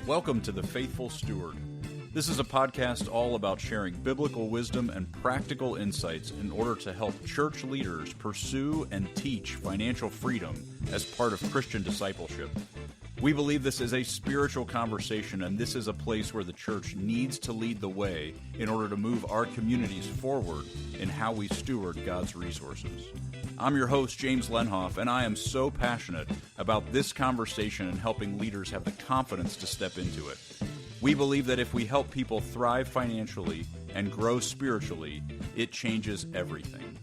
Welcome to The Faithful Steward. This is a podcast all about sharing biblical wisdom and practical insights in order to help church leaders pursue and teach financial freedom as part of Christian discipleship. We believe this is a spiritual conversation, and this is a place where the church needs to lead the way in order to move our communities forward in how we steward God's resources. I'm your host, James Lenhoff, and I am so passionate about this conversation and helping leaders have the confidence to step into it. We believe that if we help people thrive financially and grow spiritually, it changes everything.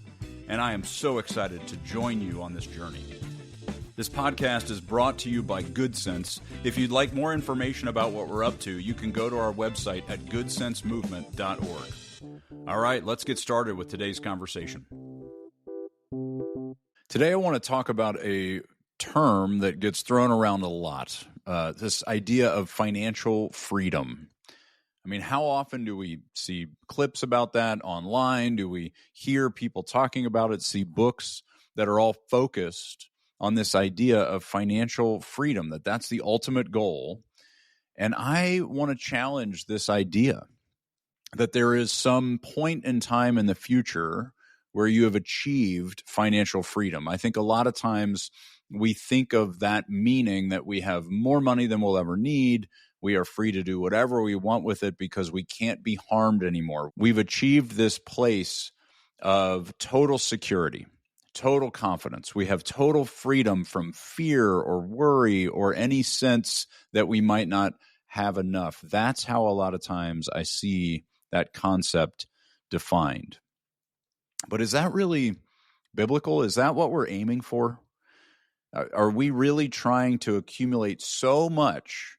And I am so excited to join you on this journey. This podcast is brought to you by Good Sense. If you'd like more information about what we're up to, you can go to our website at goodsensemovement.org. All right, let's get started with today's conversation. Today I want to talk about a term that gets thrown around a lot, this idea of financial freedom. I mean, how often do we see clips about that online? Do we hear people talking about it, see books that are all focused on this idea of financial freedom, that's the ultimate goal? And I want to challenge this idea that there is some point in time in the future where you have achieved financial freedom. I think a lot of times we think of that meaning that we have more money than we'll ever need. We are free to do whatever we want with it because we can't be harmed anymore. We've achieved this place of total security, total confidence. We have total freedom from fear or worry or any sense that we might not have enough. That's how a lot of times I see that concept defined. But is that really biblical? Is that what we're aiming for? Are we really trying to accumulate so much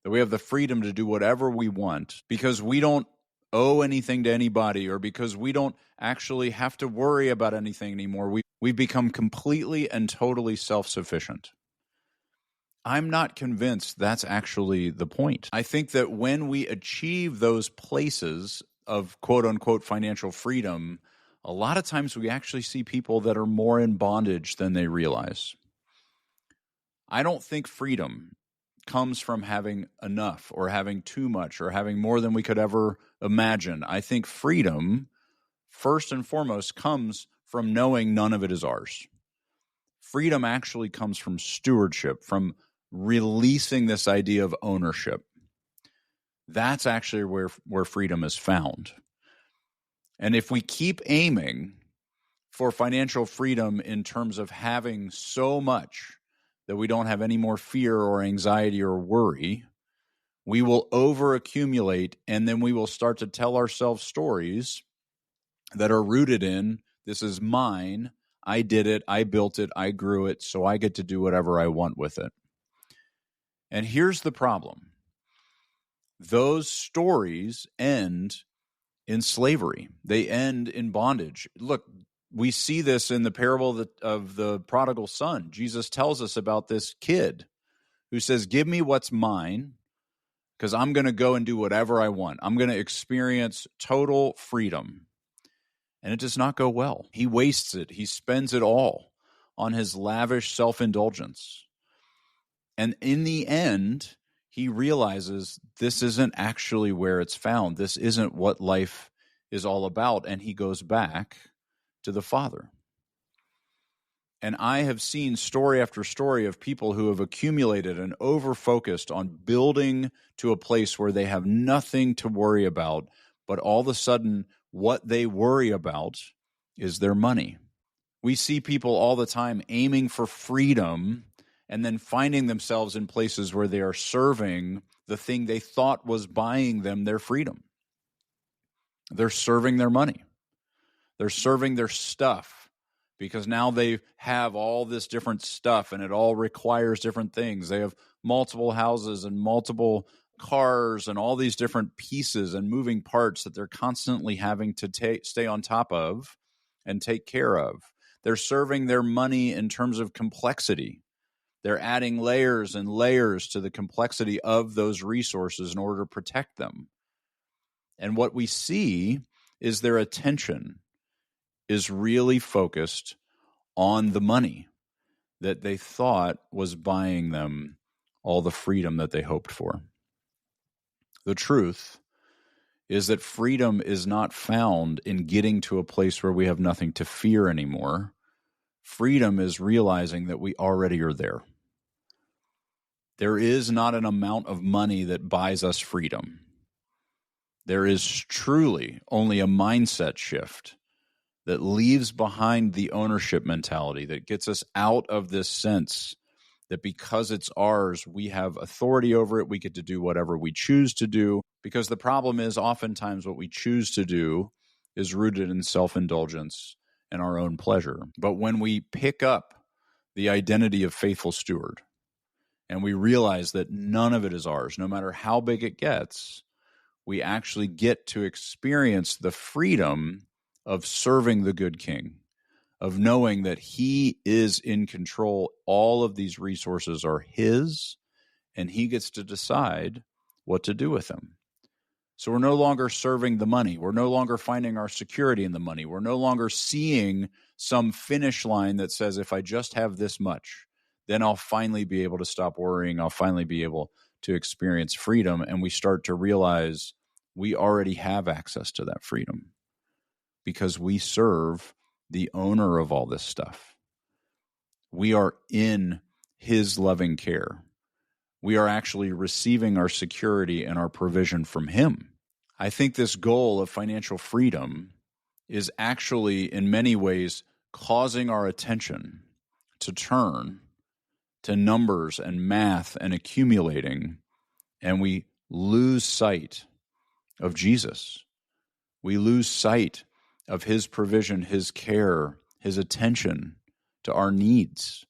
that we have the freedom to do whatever we want because we don't owe anything to anybody or because we don't actually have to worry about anything anymore? We've become completely and totally self-sufficient. I'm not convinced that's actually the point. I think that when we achieve those places of quote-unquote financial freedom, a lot of times we actually see people that are more in bondage than they realize. I don't think freedom comes from having enough or having too much or having more than we could ever imagine. I think freedom, first and foremost, comes from knowing none of it is ours. Freedom actually comes from stewardship, from releasing this idea of ownership. That's actually where freedom is found. And if we keep aiming for financial freedom in terms of having so much that we don't have any more fear or anxiety or worry, we will overaccumulate, and then we will start to tell ourselves stories that are rooted in, this is mine, I did it, I built it, I grew it, so I get to do whatever I want with it. And here's the problem. Those stories end in slavery. They end in bondage. Look, we see this in the parable of the Prodigal Son. Jesus tells us about this kid who says, give me what's mine because I'm going to go and do whatever I want. I'm going to experience total freedom. And it does not go well. He wastes it. He spends it all on his lavish self-indulgence. And in the end, he realizes this isn't actually where it's found. This isn't what life is all about. And he goes back to the Father. And I have seen story after story of people who have accumulated and over-focused on building to a place where they have nothing to worry about, but all of a sudden what they worry about is their money. We see people all the time aiming for freedom and then finding themselves in places where they are serving the thing they thought was buying them their freedom. They're serving their money. They're serving their stuff because now they have all this different stuff and it all requires different things. They have multiple houses and multiple cars and all these different pieces and moving parts that they're constantly having to stay on top of and take care of. They're serving their money in terms of complexity. They're adding layers and layers to the complexity of those resources in order to protect them. And what we see is their attention is really focused on the money that they thought was buying them all the freedom that they hoped for. The truth is that freedom is not found in getting to a place where we have nothing to fear anymore. Freedom is realizing that we already are there. There is not an amount of money that buys us freedom. There is truly only a mindset shift that leaves behind the ownership mentality, that gets us out of this sense that because it's ours, we have authority over it. We get to do whatever we choose to do. Because the problem is oftentimes what we choose to do is rooted in self-indulgence and our own pleasure. But when we pick up the identity of faithful steward and we realize that none of it is ours, no matter how big it gets, we actually get to experience the freedom of serving the good king, of knowing that he is in control. All of these resources are his, and he gets to decide what to do with them. So we're no longer serving the money. We're no longer finding our security in the money. We're no longer seeing some finish line that says, if I just have this much, then I'll finally be able to stop worrying. I'll finally be able to experience freedom. And we start to realize we already have access to that freedom because we serve the owner of all this stuff. We are in his loving care. We are actually receiving our security and our provision from him. I think this goal of financial freedom is actually, in many ways, causing our attention to turn to numbers and math and accumulating, and we lose sight of Jesus. We lose sight of his provision, his care, his attention to our needs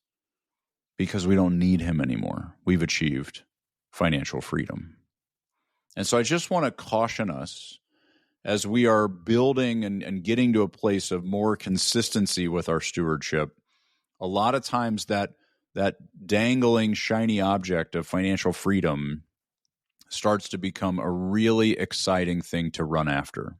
because we don't need him anymore. We've achieved financial freedom. And so I just want to caution us as we are building and getting to a place of more consistency with our stewardship. A lot of times that dangling shiny object of financial freedom starts to become a really exciting thing to run after.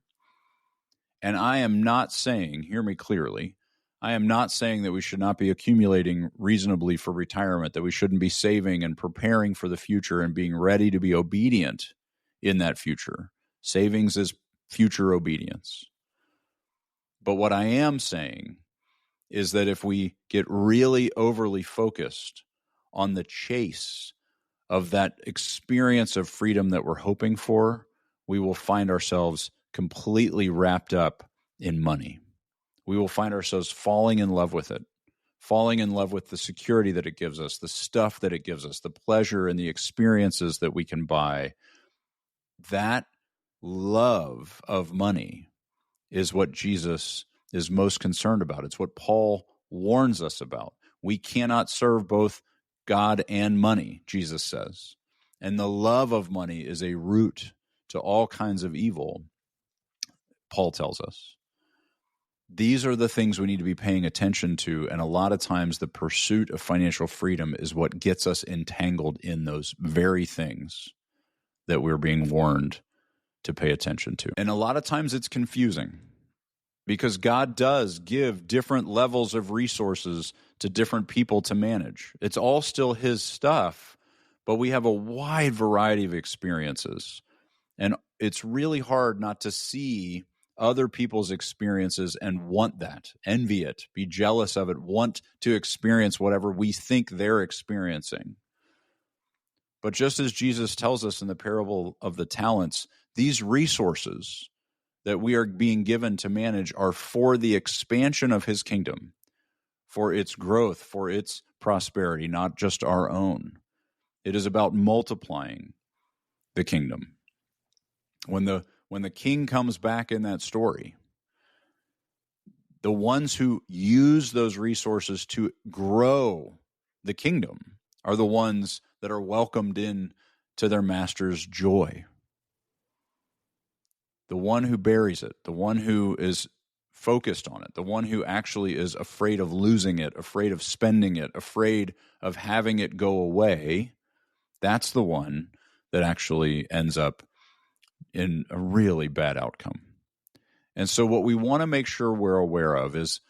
And I am not saying, hear me clearly, I am not saying that we should not be accumulating reasonably for retirement, that we shouldn't be saving and preparing for the future and being ready to be obedient in that future. Savings is future obedience. But what I am saying is that if we get really overly focused on the chase of that experience of freedom that we're hoping for, we will find ourselves completely wrapped up in money. We will find ourselves falling in love with it, falling in love with the security that it gives us, the stuff that it gives us, the pleasure and the experiences that we can buy. That love of money is what Jesus is most concerned about. It's what Paul warns us about. We cannot serve both God and money, Jesus says. And the love of money is a root to all kinds of evil, Paul tells us. These are the things we need to be paying attention to, and a lot of times the pursuit of financial freedom is what gets us entangled in those very things that we're being warned to pay attention to. And a lot of times it's confusing because God does give different levels of resources to different people to manage. It's all still his stuff, but we have a wide variety of experiences. And it's really hard not to see other people's experiences and want that, envy it, be jealous of it, want to experience whatever we think they're experiencing. But just as Jesus tells us in the parable of the talents, these resources that we are being given to manage are for the expansion of his kingdom, for its growth, for its prosperity, not just our own. It is about multiplying the kingdom. When the king comes back in that story, the ones who use those resources to grow the kingdom are the ones that are welcomed in to their master's joy. The one who buries it, the one who is focused on it, the one who actually is afraid of losing it, afraid of spending it, afraid of having it go away, that's the one that actually ends up in a really bad outcome. And so what we want to make sure we're aware of is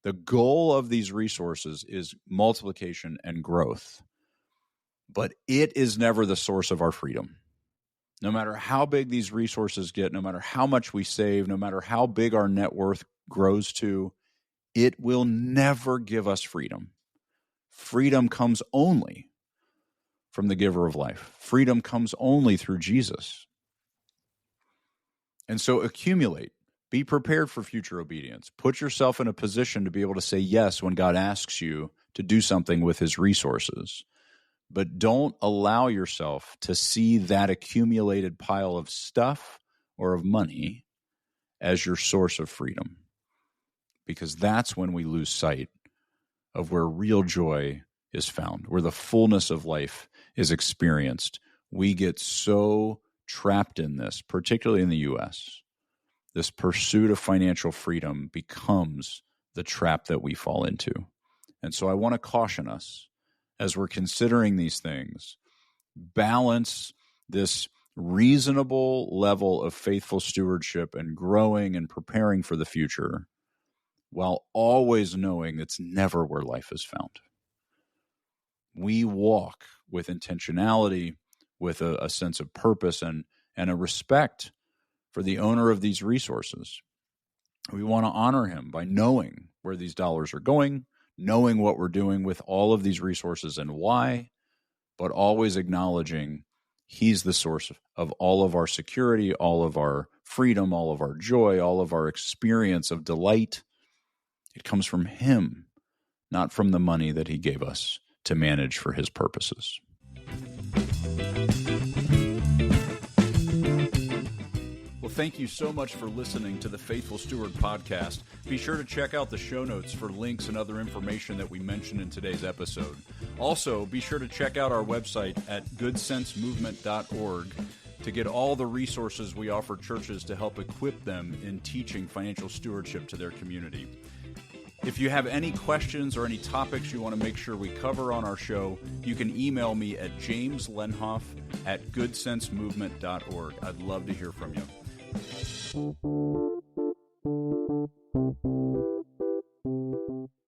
the goal of these resources is multiplication and growth, but it is never the source of our freedom. No matter how big these resources get, no matter how much we save, no matter how big our net worth grows to, it will never give us freedom. Freedom comes only from the giver of life. Freedom comes only through Jesus. And so accumulate. Be prepared for future obedience. Put yourself in a position to be able to say yes when God asks you to do something with his resources. But don't allow yourself to see that accumulated pile of stuff or of money as your source of freedom, because that's when we lose sight of where real joy is found, where the fullness of life is experienced. We get so trapped in this, particularly in the U.S. This pursuit of financial freedom becomes the trap that we fall into. And so I want to caution us, as we're considering these things, balance this reasonable level of faithful stewardship and growing and preparing for the future, while always knowing it's never where life is found. We walk with intentionality, with a sense of purpose and a respect for the owner of these resources. We want to honor him by knowing where these dollars are going, knowing what we're doing with all of these resources and why, but always acknowledging he's the source of all of our security, all of our freedom, all of our joy, all of our experience of delight. It comes from him, not from the money that he gave us to manage for his purposes. Well, thank you so much for listening to the Faithful Steward podcast. Be sure to check out the show notes for links and other information that we mentioned in today's episode. Also, be sure to check out our website at goodsensemovement.org to get all the resources we offer churches to help equip them in teaching financial stewardship to their community. If you have any questions or any topics you want to make sure we cover on our show, you can email me at jameslenhoff@goodsensemovement.org. I'd love to hear from you.